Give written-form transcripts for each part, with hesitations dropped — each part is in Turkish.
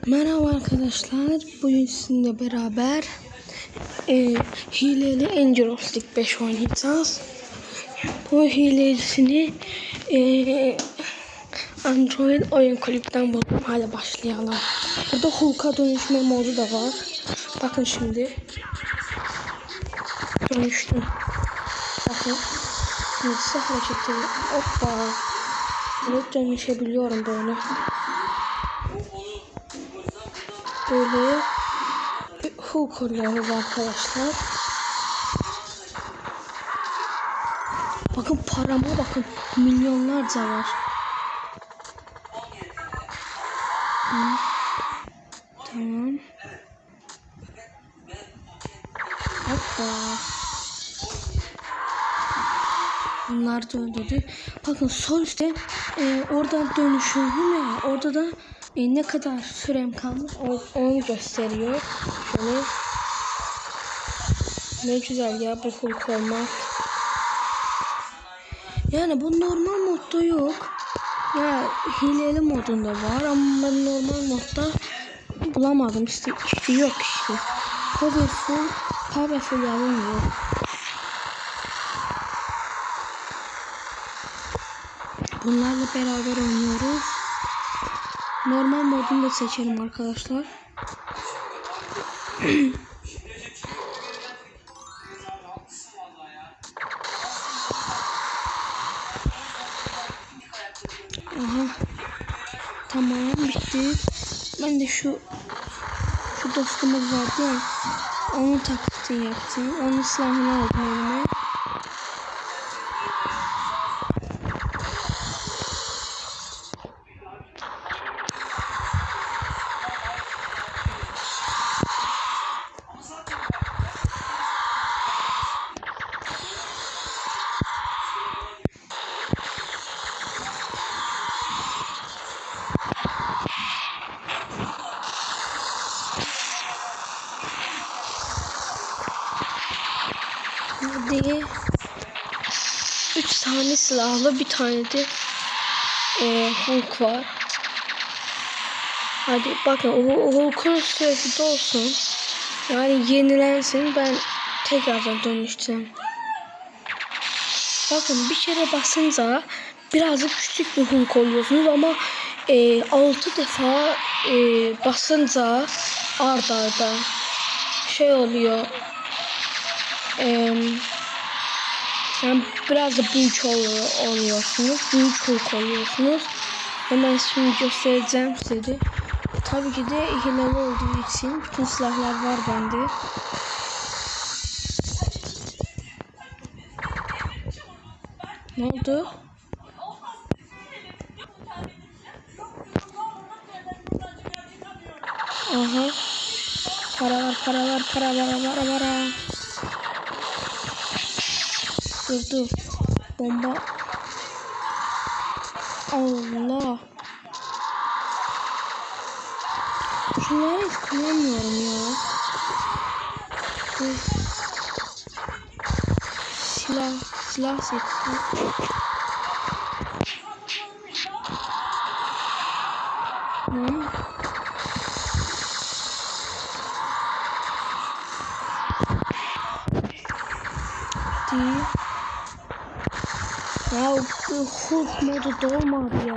Merhaba arkadaşlar. Bugün sizinle beraber hileli Angelos League 5 oynayacağız. Bu hilelisini Android oyun kulüpten buldum. Hadi başlayalım. Burada Hulk'a dönüşme modu da var. Bakın şimdi. Dönüştüm. Bakın. Nasıl hareket ediyor. Hoppa. Evet, dönüşebiliyorum böyle. Böyle Hulk oluyoruz arkadaşlar. Bakın parama bakın. Milyonlarca var. Tamam. Hoppa. Bunlar da öldürdü. Bakın sol üstte oradan dönüşüyorum ya. Orada da ne kadar sürem kalmış onu gösteriyor. Şöyle. Ne güzel ya bu Hulk olmak. Yani bu normal modda yok. Ya hileli modunda var ama ben normal modda bulamadım. İşte yok işte. Powerful yapılmıyor. Bunlarla beraber oynuyoruz. Normal modunu da seçelim arkadaşlar. Aha. Tamam, bitti. Ben de şu dostumuz vardı ya. Onun taklitini yaptım. Onun silahını aldım elime. Hadi. 3 tane silahlı, bir tane de Hulk var. Hadi bakın o Hulk'un süresi dolsun. Yani yenilensin, ben tekrardan dönüşeceğim. Bakın bir kere basınca birazcık küçük bir Hulk oluyorsunuz ama 6 defa basınca arda arda şey oluyor. Yani biraz da büyük oluyorsunuz. Büyük Hulk oluyorsunuz. Hemen şimdi göstereceğim size. Tabii ki de 2 level olduğu için bütün silahlar var bende. Ne oldu? Aha. Para var. Dur. Bomba. Allah. Şunları hiç kullanmıyorum ya. Dur. Silah seçtim. Ya bu Hulk modu dolmadı ya.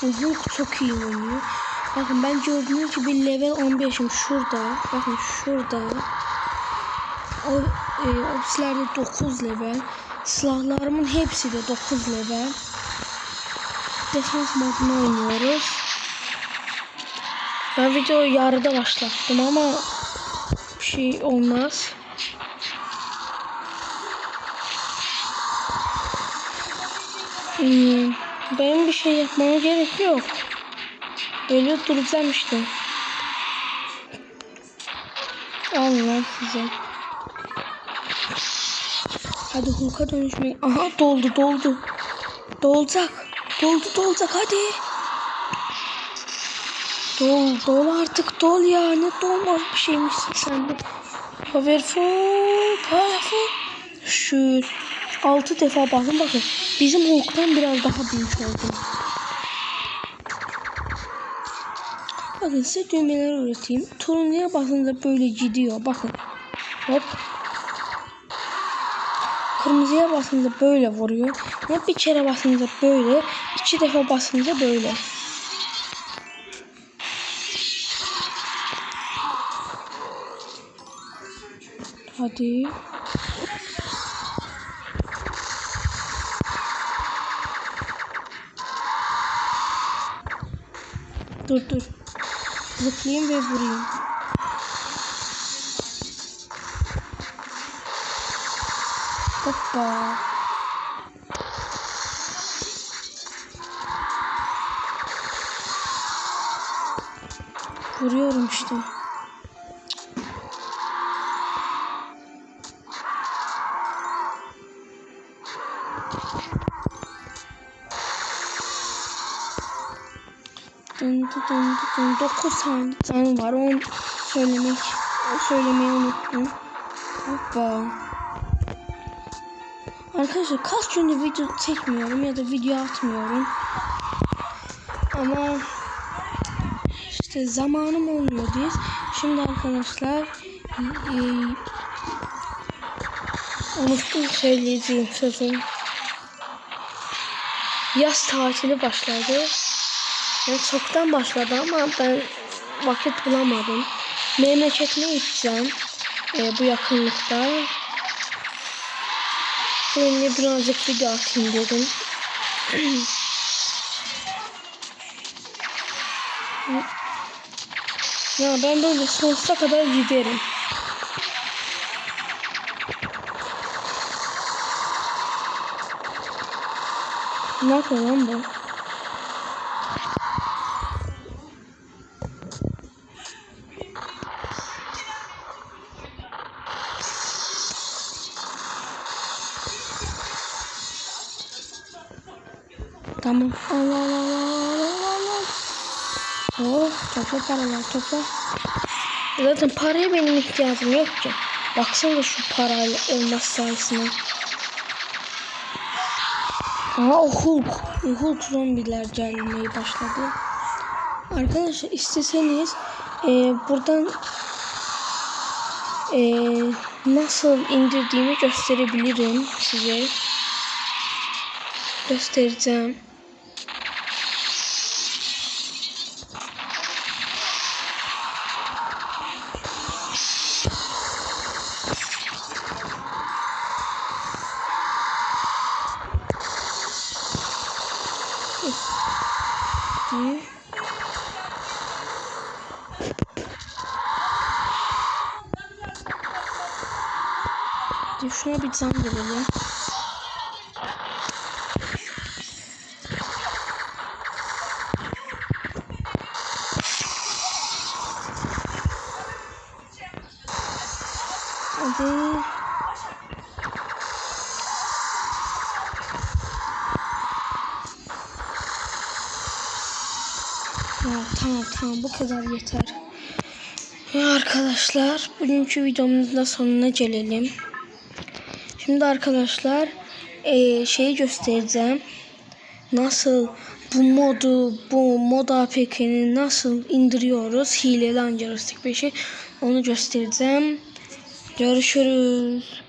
Hulk çok iyi oynuyor. Bakın ben gördüğünüz gibi level 15'im şurada. Bakın şurada. O silahlarda 9 level. Silahlarımın hepsi de 9 level. Defans modunu oynuyoruz. Ben videoyu yarıda başlattım ama bir şey olmaz. Benim bir şey yapmama gerek yok. Böyle duracağım işte. Allah size. Hadi Hulk'a dönüşmeyin. Aha doldu. Dolacak hadi. Dol artık dol ya. Ne dolmaz bir şeymişsin sen de. Powerful. Şu 6 defa bakın. Bizim Hulk'tan biraz daha büyük oldu. Bakın size düğmeleri öğreteyim. Turuncuya basınca böyle gidiyor. Bakın. Hop. Kırmızıya basınca böyle vuruyor. Ya bir kere basınca böyle. 2 defa basınca böyle. Hadi. Dur. Zıplayayım ve vurayım. Hoppa. Vuruyorum işte. Dın. 9 saniye var. Onu söylemeyi unuttum. Hoppa. Arkadaşlar kaç gündür video çekmiyorum ya da video atmıyorum. Ama işte zamanım olmuyor diye. Şimdi arkadaşlar unuttum söyleyeceğim sözüm. Yaz tatili başladı. Yani çoktan başladı ama ben vakit bulamadım. Memleketime gideceğim bu yakınlıkta. Şimdi birazcık video atayım dedim. Ya ben böyle sonsuza kadar giderim. Ne yapıyor lan bu? Tamam. Allah. Oh, topla paralar topla. Zaten paraya benim ihtiyacım yok ki. Baksana şu parayla elmas sayesinde. Aha o Hulk zombiler gelmeye başladı. Arkadaşlar isteseniz buradan nasıl indirdiğimi gösterebilirim size. Göstereceğim. Şuna bir can verelim. Hadi. Ya tamam bu kadar yeter. Ya arkadaşlar bugünkü videomuzun da sonuna gelelim. Şimdi arkadaşlar şeyi göstereceğim. Nasıl bu mod APK'ni nasıl indiriyoruz? Hileli Angelostik 5'i onu göstereceğim. Görüşürüz.